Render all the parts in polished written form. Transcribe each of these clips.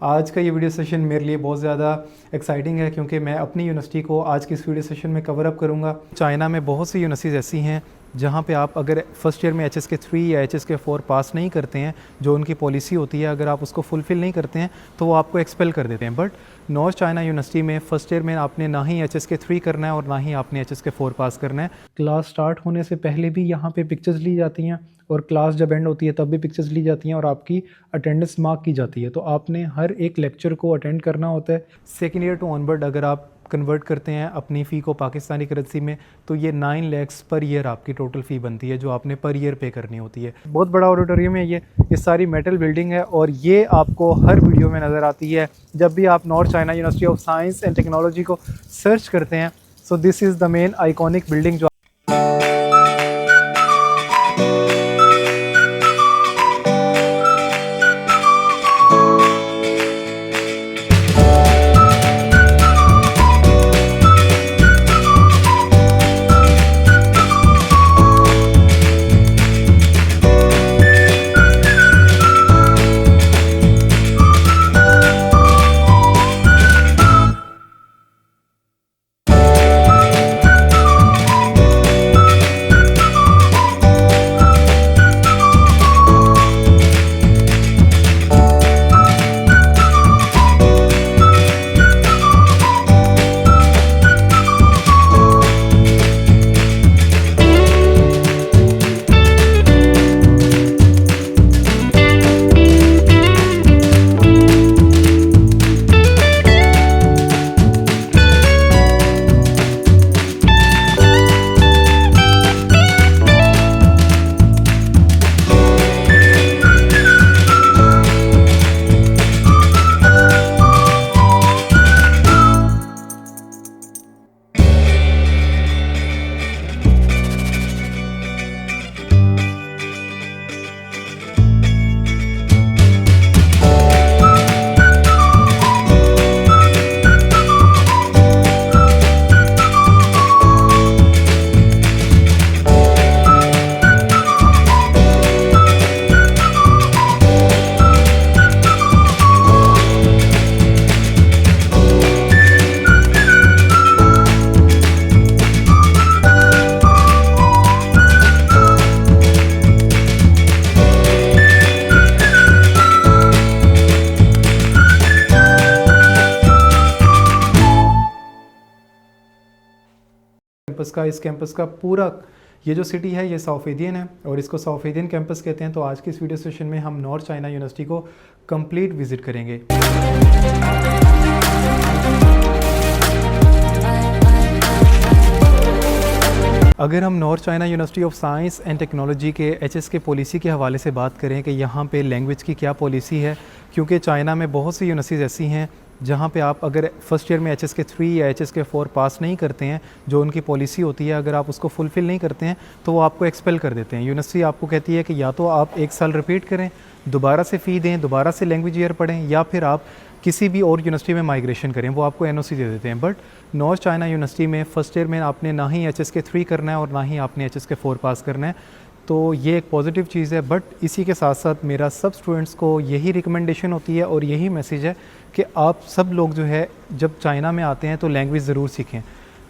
आज का ये वीडियो सेशन मेरे लिए बहुत ज़्यादा एक्साइटिंग है क्योंकि मैं अपनी यूनिवर्सिटी को आज की इस वीडियो सेशन में कवर अप करूँगा। चाइना में बहुत सी यूनिवर्सिटीज़ ऐसी हैं जहाँ पे आप अगर फर्स्ट ईयर में HSK 3 या HSK 4 पास नहीं करते हैं, जो उनकी पॉलिसी होती है, अगर आप उसको फुलफ़िल नहीं करते हैं तो वो आपको एक्सपेल कर देते हैं। बट नॉर्थ चाइना यूनिवर्सिटी में फ़र्स्ट ईयर में आपने ना ही HSK 3 करना है और ना ही आपने HSK 4 पास करना है। क्लास स्टार्ट होने से पहले भी यहाँ पे पिक्चर्स ली जाती हैं और क्लास जब एंड होती है तब भी पिक्चर्स ली जाती हैं और आपकी अटेंडेंस मार्क की जाती है। तो आपने हर एक लेक्चर को अटेंड करना होता है। सेकेंड ईयर टू ऑनवर्ड अगर आप कन्वर्ट करते हैं अपनी फ़ी को पाकिस्तानी करेंसी में तो ये 9 लाख पर ईयर आपकी टोटल फ़ी बनती है जो आपने पर ईयर पे करनी होती है। बहुत बड़ा ऑडिटोरियम है ये सारी मेटल बिल्डिंग है और ये आपको हर वीडियो में नज़र आती है जब भी आप north China university of science and technology को सर्च करते हैं। So this is the main iconic building जो इस कैंपस का पूरा ये जो सिटी है ये साउथ एशियन है और इसको साउथ एशियन कैंपस कहते हैं। तो आज की इस वीडियो सेशन में हम नॉर्थ चाइना यूनिवर्सिटी को कंप्लीट विजिट करेंगे। अगर हम north China university of science and technology के HSK पॉलिसी के हवाले से बात करें कि यहाँ पे लैंग्वेज की क्या पॉलिसी है, क्योंकि चाइना में बहुत सी यूनिवर्सिटीज़ ऐसी हैं जहाँ पे आप अगर फर्स्ट ईयर में HSK 3 या HSK 4 पास नहीं करते हैं, जो उनकी पॉलिसी होती है, अगर आप उसको फुलफ़िल नहीं करते हैं तो वो आपको एक्सपेल कर देते हैं। यूनिवर्सिटी आपको कहती है कि या तो आप 1 साल रिपीट करें, दोबारा से फ़ी दें, दोबारा से लैंग्वेज ईयर पढ़ें, या फिर आप किसी भी और यूनिवर्सिटी में माइग्रेशन करें, वो आपको NOC दे देते हैं। बट नॉर्थ चाइना यूनिवर्सिटी में फ़र्स्ट ईयर में आपने ना ही HSK 3 करना है और ना ही आपने HSK 4 पास करना है। तो ये एक पॉजिटिव चीज़ है। बट इसी के साथ साथ मेरा सब स्टूडेंट्स को यही रिकमेंडेशन होती है और यही मैसेज है कि आप सब लोग जो है जब चाइना में आते हैं तो लैंग्वेज ज़रूर सीखें।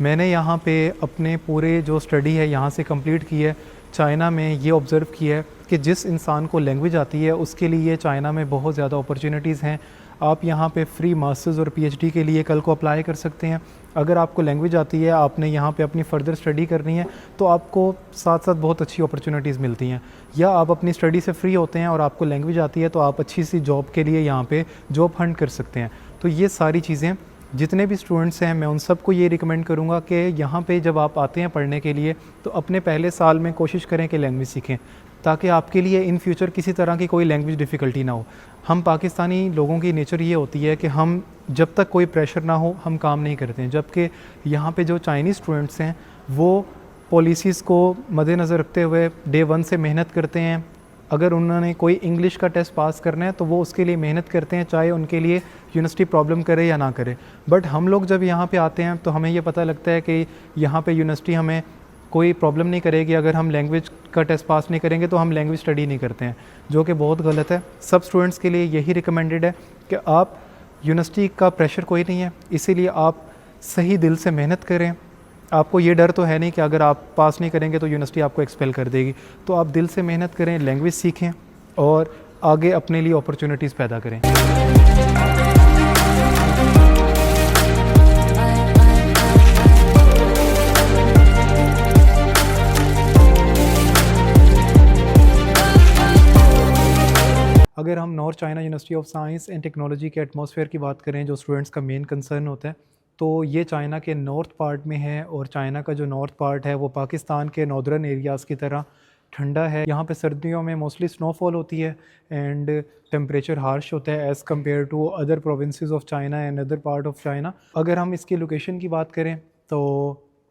मैंने यहाँ पे अपने पूरे जो स्टडी है यहाँ से कंप्लीट की है। चाइना में ये ऑब्ज़र्व किया है कि जिस इंसान को लैंग्वेज आती है उसके लिए चाइना में बहुत ज़्यादा अपॉर्चुनिटीज़ हैं। आप यहाँ पे फ्री मास्टर्स और PhD के लिए कल को अप्लाई कर सकते हैं। अगर आपको लैंग्वेज आती है, आपने यहाँ पे अपनी फ़र्दर स्टडी करनी है तो आपको साथ साथ बहुत अच्छी अपॉर्चुनिटीज़ मिलती हैं। या आप अपनी स्टडी से फ्री होते हैं और आपको लैंग्वेज आती है तो आप अच्छी सी जॉब के लिए यहाँ पे जॉब हंट कर सकते हैं। तो ये सारी चीज़ें जितने भी स्टूडेंट्स हैं मैं उन सबको ये रिकमेंड करूँगा कि यहाँ पे जब आप आते हैं पढ़ने के लिए तो अपने पहले साल में कोशिश करें कि लैंग्वेज सीखें, ताकि आपके लिए इन फ्यूचर किसी तरह की कोई लैंग्वेज डिफ़िकल्टी ना हो। हम पाकिस्तानी लोगों की नेचर ये होती है कि हम जब तक कोई प्रेशर ना हो हम काम नहीं करते हैं, जबकि यहाँ पे जो चाइनीज़ स्टूडेंट्स हैं वो पॉलिसीज़ को मद्देनज़र रखते हुए डे 1 से मेहनत करते हैं। अगर उन्होंने कोई इंग्लिश का टेस्ट पास करना है तो वो उसके लिए मेहनत करते हैं, चाहे उनके लिए यूनिवर्सिटी प्रॉब्लम करे या ना करे। बट हम लोग जब यहाँ पे आते हैं तो हमें ये पता लगता है कि यहाँ पे यूनिवर्सिटी हमें कोई प्रॉब्लम नहीं करेगी अगर हम लैंग्वेज का टेस्ट पास नहीं करेंगे तो हम लैंग्वेज स्टडी नहीं करते हैं, जो कि बहुत गलत है। सब स्टूडेंट्स के लिए यही रिकमेंडेड है कि आप यूनिवर्सिटी का प्रेशर कोई नहीं है, इसीलिए आप सही दिल से मेहनत करें। आपको ये डर तो है नहीं कि अगर आप पास नहीं करेंगे तो यूनिवर्सिटी आपको एक्सपेल कर देगी, तो आप दिल से मेहनत करें, लैंग्वेज सीखें और आगे अपने लिए अपॉर्चुनिटीज़ पैदा करें। अगर हम north China university of science and technology के एटमॉस्फेयर की बात करें, जो स्टूडेंट्स का मेन कंसर्न होता है, तो ये चाइना के नॉर्थ पार्ट में है और चाइना का जो नॉर्थ पार्ट है वो पाकिस्तान के नॉर्दर्न एरियाज़ की तरह ठंडा है। यहाँ पे सर्दियों में मोस्टली स्नोफॉल होती है एंड टेम्परेचर हार्श होता है as compare to other provinces of China and other part of China. अगर हम इसकी लोकेशन की बात करें तो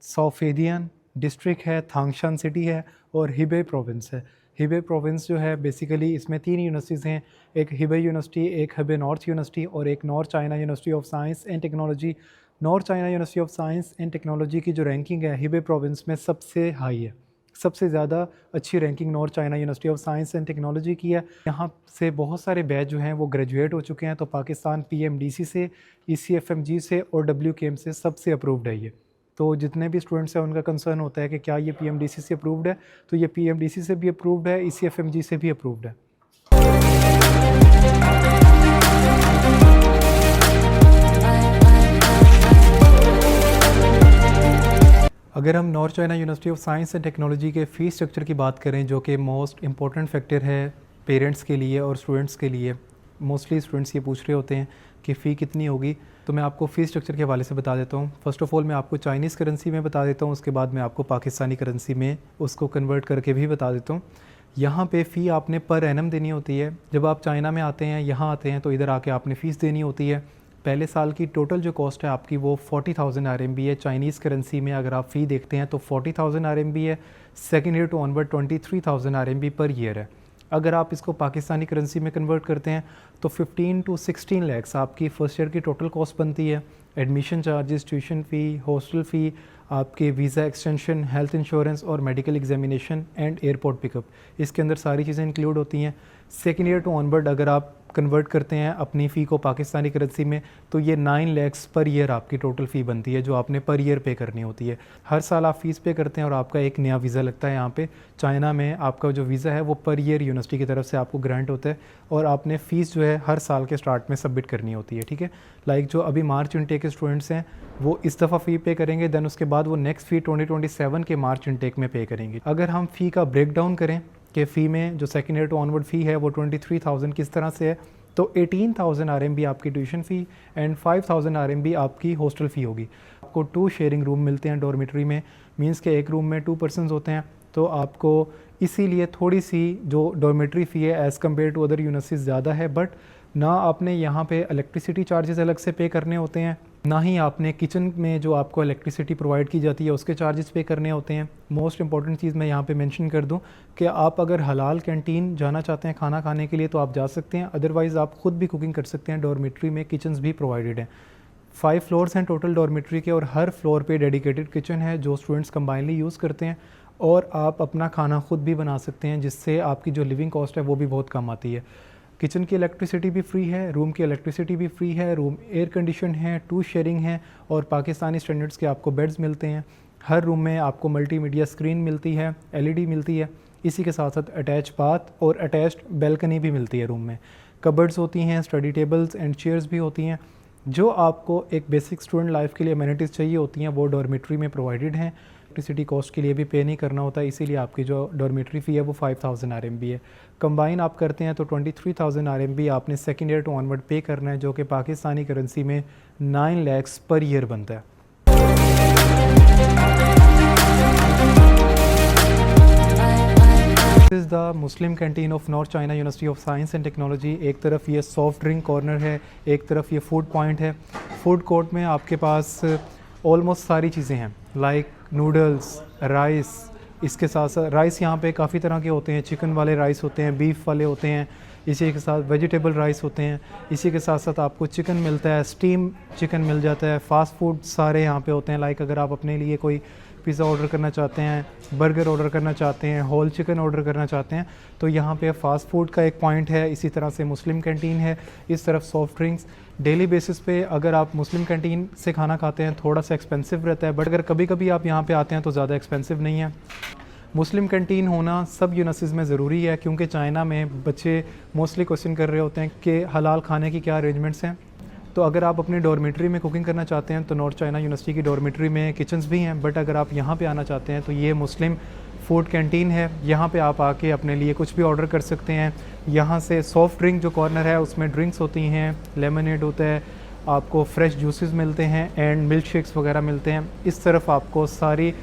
सौफेदियन डिस्ट्रिक्ट है, थांगशान सिटी है और हिबे प्रोविंस है। हिबे प्रोविंस जो है बेसिकली इसमें 3 यूनिवर्सिटीज़ हैं, एक हिबे यूनिवर्सिटी, एक हिबे नॉर्थ यूनिवर्सिटी और एक north China university of science and technology. North China university of science and technology की जो रैंकिंग है हिबे प्रोविंस में सबसे हाई है, सबसे ज़्यादा अच्छी ranking north China university of science and technology की है। यहाँ से बहुत सारे बैच जो हैं वो ग्रेजुएट हो चुके हैं, तो पाकिस्तान PMDC से, ECFMG से और WKM से सबसे अप्रूव्ड है ये। तो जितने भी स्टूडेंट्स हैं उनका कंसर्न होता है कि क्या ये PMDC से अप्रूव्ड है, तो ये PMDC से भी अप्रूव्ड है, ECFMG से भी अप्रूव्ड है। अगर हम north China university of science and technology के फ़ीस स्ट्रक्चर की बात करें, जो कि मोस्ट इम्पॉर्टेंट फैक्टर है पेरेंट्स के लिए और स्टूडेंट्स के लिए, मोस्टली स्टूडेंट्स ये पूछ रहे होते हैं कि फ़ी कितनी होगी, तो मैं आपको फ़ीस स्ट्रक्चर के हवाले से बता देता हूँ। फ़र्स्ट ऑफ़ ऑल मैं आपको चाइनीज़ करेंसी में बता देता हूँ, उसके बाद मैं आपको पाकिस्तानी करेंसी में उसको कन्वर्ट करके भी बता देता हूँ। यहाँ पे फ़ी आपने पर एनम देनी होती है। जब आप चाइना में आते हैं, यहाँ आते हैं, तो इधर आके आपने फ़ीस देनी होती है। पहले साल की टोटल जो कॉस्ट है आपकी वो 40,000 RMB है। चाइनीज़ करेंसी में अगर आप फ़ी देखते हैं तो 40,000 RMB है। Second year to onward 23,000 RMB per year है। अगर आप इसको पाकिस्तानी करेंसी में कन्वर्ट करते हैं तो 15 to 16 लाख आपकी फ़र्स्ट ईयर की टोटल कॉस्ट बनती है। Admission charges, tuition fee, hostel fee, आपके वीज़ा एक्सटेंशन, हेल्थ इंश्योरेंस और medical examination and airport pickup, इसके अंदर सारी चीज़ें इंक्लूड होती हैं। सेकेंड ईयर टू ऑनवर्ड अगर आप कन्वर्ट करते हैं अपनी फ़ी को पाकिस्तानी करेंसी में तो ये 9 लाख पर ईयर आपकी टोटल फ़ी बनती है, जो आपने पर ईयर पे करनी होती है। हर साल आप फ़ीस पे करते हैं और आपका एक नया वीज़ा लगता है। यहाँ पे चाइना में आपका जो वीज़ा है वो पर ईयर यूनिवर्सिटी की तरफ से आपको ग्रांट होता है और आपने फ़ीस जो है हर साल के स्टार्ट में सबमिट करनी होती है, ठीक है। लाइक जो अभी मार्च इनटेक के स्टूडेंट्स हैं वो इस दफ़ा फ़ी पे करेंगे, देन उसके बाद वो नेक्स्ट फ़ी 2027 के मार्च इनटेक में पे करेंगे। अगर हम फ़ी का ब्रेक डाउन करें कि फ़ी में जो सेकेंड ईयर टू ऑनवर्ड फ़ी है वो 23,000 किस तरह से है, तो 18,000 RMB आपकी ट्यूशन फ़ी एंड 5,000 RMB आपकी हॉस्टल फ़ी होगी। आपको 2 शेयरिंग रूम मिलते हैं डॉर्मेट्री में, मींस के एक रूम में 2 पर्सनस होते हैं, तो आपको इसीलिए थोड़ी सी जो डॉर्मेट्री फ़ी है as compare to other universities ज़्यादा है। बट ना आपने यहाँ पे इलेक्ट्रिसिटी चार्जेस अलग से पे करने होते हैं, ना ही आपने किचन में जो आपको इलेक्ट्रिसिटी प्रोवाइड की जाती है उसके चार्जेस पे करने होते हैं। मोस्ट इंपॉर्टेंट चीज़ मैं यहाँ पे मेंशन कर दूँ कि आप अगर हलाल कैंटीन जाना चाहते हैं खाना खाने के लिए तो आप जा सकते हैं, अदरवाइज़ आप ख़ुद भी कुकिंग कर सकते हैं। डॉर्मेट्री में किचन्स भी प्रोवाइडेड हैं। 5 फ्लोर्स हैं टोटल डॉर्मेट्री के और हर फ्लोर पे डेडिकेटेड किचन है जो स्टूडेंट्स कंबाइनली यूज़ करते हैं और आप अपना खाना ख़ुद भी बना सकते हैं, जिससे आपकी जो लिविंग कॉस्ट है वो भी बहुत कम आती है। किचन की इलेक्ट्रिसिटी भी फ्री है, रूम की इलेक्ट्रिसिटी भी फ्री है, रूम एयर कंडीशन है, 2 शेयरिंग है और पाकिस्तानी स्टैंडर्ड्स के आपको बेड्स मिलते हैं। हर रूम में आपको मल्टीमीडिया स्क्रीन मिलती है, LED मिलती है। इसी के साथ साथ अटैच बाथ और अटैच्ड बैल्कनी भी मिलती है रूम में। कबर्ड्स होती हैं, स्टडी टेबल्स एंड चेयर्स भी होती हैं। जो आपको एक बेसिक स्टूडेंट लाइफ के लिए अमेनिटीज़ चाहिए होती हैं वो डॉर्मेट्री में प्रोवाइडेड हैं। इलेक्ट्रिसिटी कॉस्ट के लिए भी पे नहीं करना होता, इसीलिए आपकी जो डॉर्मेट्री फ़ी है वो 5,000 RMB है। कंबाइन आप करते हैं तो 23,000 RMB आपने सेकेंड ईयर टू ऑनवर्ड पे करना है, जो कि पाकिस्तानी करेंसी में 9 लाख पर ईयर बनता है। This is the Muslim canteen of north China university of science and technology. एक तरफ ये सॉफ्ट ड्रिंक कॉर्नर है, एक तरफ ये फूड पॉइंट है। फूड कोर्ट में आपके पास ऑलमोस्ट सारी चीज़ें हैं, लाइक नूडल्स, राइस। इसके साथ साथ राइस यहाँ पे काफ़ी तरह के होते हैं, चिकन वाले राइस होते हैं, बीफ वाले होते हैं, इसी के साथ वेजिटेबल राइस होते हैं। इसी के साथ साथ आपको चिकन मिलता है, स्टीम चिकन मिल जाता है। फ़ास्ट फूड सारे यहाँ पे होते हैं, लाइक अगर आप अपने लिए कोई पिज़्ज़ा ऑर्डर करना चाहते हैं, बर्गर ऑर्डर करना चाहते हैं, होल चिकन ऑर्डर करना चाहते हैं तो यहाँ पे फ़ास्ट फूड का एक पॉइंट है। इसी तरह से मुस्लिम कैंटीन है, इस तरफ सॉफ्ट ड्रिंक्स। डेली बेसिस पे अगर आप मुस्लिम कैंटीन से खाना खाते हैं थोड़ा सा एक्सपेंसिव रहता है, बट अगर कभी कभी आप यहाँ पे आते हैं तो ज़्यादा एक्सपेंसिव नहीं है। मुस्लिम कैंटीन होना सब यूनिवर्सिटीज़ में ज़रूरी है क्योंकि चाइना में बच्चे मोस्टली क्वेश्चन कर रहे होते हैं कि हलाल खाने की क्या अरेंजमेंट्स हैं। तो अगर आप अपनी डॉर्मेट्री में कुकिंग करना चाहते हैं तो नॉर्थ चाइना यूनिवर्सिटी की डॉर्मेट्री में किचन्स भी हैं, बट अगर आप यहाँ पे आना चाहते हैं तो ये मुस्लिम फूड कैंटीन है। यहाँ पे आप आके अपने लिए कुछ भी ऑर्डर कर सकते हैं। यहाँ से सॉफ्ट ड्रिंक जो कॉर्नर है उसमें ड्रिंक्स होती हैं, लेमनेड होता है, आपको फ्रेश जूसेस मिलते हैं एंड मिल्क शेक्स वगैरह मिलते हैं। इस तरफ आपको सारी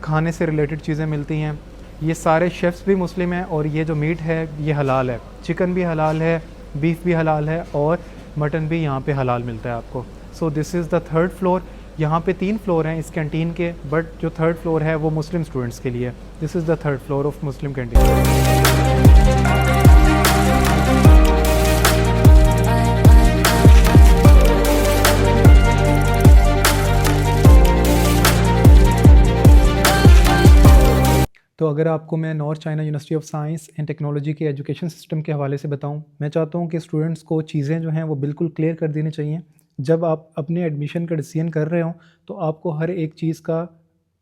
खाने से रिलेटेड चीज़ें मिलती हैं। ये सारे शेफ़्स भी मुस्लिम हैं और ये जो मीट है ये हलाल है। चिकन भी हलाल है, बीफ भी हलाल है और मटन भी यहाँ पे हलाल मिलता है आपको। So this is the third floor. यहाँ पे 3 फ्लोर हैं इस कैंटीन के, बट जो थर्ड फ्लोर है वो मुस्लिम स्टूडेंट्स के लिए। This is the third floor of Muslim canteen. तो अगर आपको मैं north China university of science and technology के एजुकेशन सिस्टम के हवाले से बताऊं, मैं चाहता हूं कि स्टूडेंट्स को चीज़ें जो हैं वो बिल्कुल क्लियर कर देनी चाहिए। जब आप अपने एडमिशन का डिसीजन कर रहे हो तो आपको हर एक चीज़ का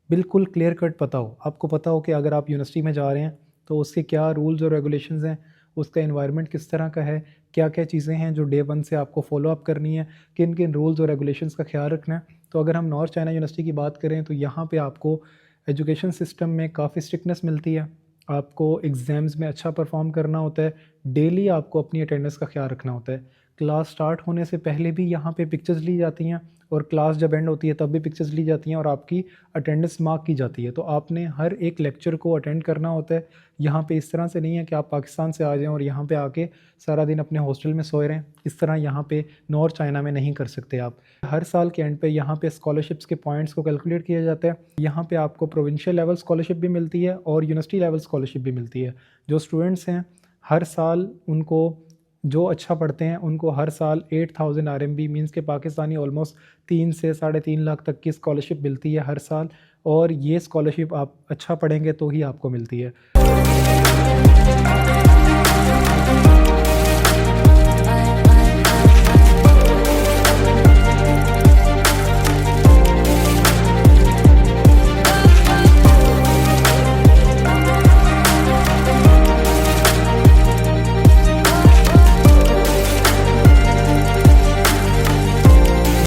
बिल्कुल क्लियर कट पता हो। आपको पता हो कि अगर आप यूनिवर्सिटी में जा रहे हैं तो उसके क्या रूल्स और रेगुलेशंस हैं, उसका एनवायरनमेंट किस तरह का है, क्या क्या चीज़ें हैं जो डे 1 से आपको फॉलो अप करनी है, किन किन रूल्स और रेगुलेशंस का ख्याल रखना है। तो अगर हम नॉर्थ चाइना यूनिवर्सिटी की बात करें तो यहाँ पे आपको एजुकेशन सिस्टम में काफ़ी स्ट्रिक्टनेस मिलती है। आपको एग्ज़ाम्स में अच्छा परफॉर्म करना होता है, डेली आपको अपनी अटेंडेंस का ख्याल रखना होता है। क्लास स्टार्ट होने से पहले भी यहाँ पे पिक्चर्स ली जाती हैं और क्लास जब एंड होती है तब भी पिक्चर्स ली जाती हैं और आपकी अटेंडेंस मार्क की जाती है। तो आपने हर एक लेक्चर को अटेंड करना होता है। यहाँ पे इस तरह से नहीं है कि आप पाकिस्तान से आ जाएं और यहाँ पे आके सारा दिन अपने हॉस्टल में सोए रहें। इस तरह यहाँ पे नॉर्थ चाइना में नहीं कर सकते आप। हर साल के एंड पे यहाँ पे स्कॉलरशिप्स के पॉइंट्स को कैलकुलेट किया जाता है। यहाँ पे आपको प्रोविंशियल लेवल स्कॉलरशिप भी मिलती है और यूनिवर्सिटी लेवल स्कॉलरशिप भी मिलती है। जो स्टूडेंट्स हैं हर साल उनको जो अच्छा पढ़ते हैं उनको हर साल 8000 RMB मीन्स के पाकिस्तानी ऑलमोस्ट 3 से 3.5 लाख तक की स्कॉलरशिप मिलती है हर साल। और ये स्कॉलरशिप आप अच्छा पढ़ेंगे तो ही आपको मिलती है।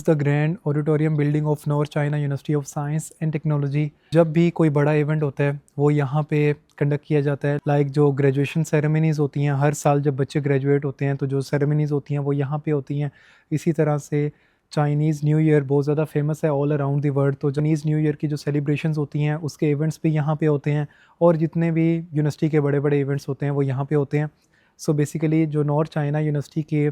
The grand auditorium building of north China university of science and technology. जब भी कोई बड़ा इवेंट होता है वो यहाँ पे कंडक्ट किया जाता है। लाइक जो ग्रेजुएशन सेरेमनीज़ होती हैं, हर साल जब बच्चे ग्रेजुएट होते हैं तो जो सेरेमनीज़ होती हैं वो यहाँ पे होती हैं। इसी तरह से चाइनीज़ न्यू ईयर बहुत ज़्यादा फेमस है ऑल अराउंड दी वर्ल्ड। तो चाइनीज़ न्यू ईयर की जो सेलिब्रेशंस होती हैं उसके इवेंट्स भी यहाँ पे होते हैं और जितने भी यूनिवर्सिटी के बड़े बड़े इवेंट्स होते हैं वो यहाँ पे होते हैं। सो बेसिकली जो नॉर्थ चाइना यूनिवर्सिटी के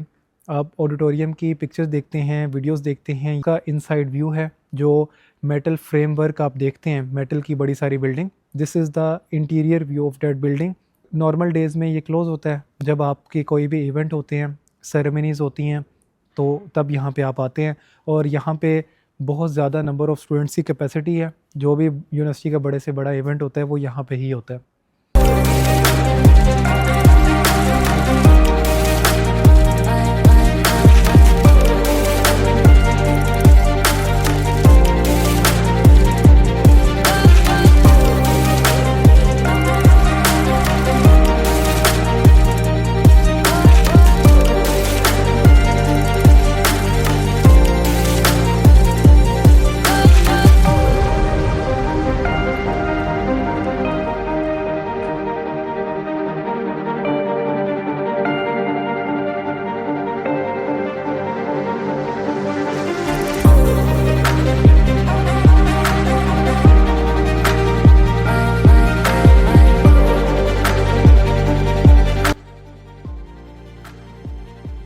आप ऑडिटोरियम की पिक्चर्स देखते हैं, वीडियोस देखते हैं, का इनसाइड व्यू है। जो मेटल फ्रेमवर्क आप देखते हैं, मेटल की बड़ी सारी building, this is the interior view of that building. Normal days में ये क्लोज़ होता है। जब आपके कोई भी इवेंट होते हैं, सेरेमनीज़ होती हैं तो तब यहाँ पे आप आते हैं और यहाँ पे बहुत ज़्यादा नंबर ऑफ़ स्टूडेंट्स की कैपेसिटी है। जो भी यूनिवर्सिटी का बड़े से बड़ा इवेंट होता है वो यहाँ पे ही होता है।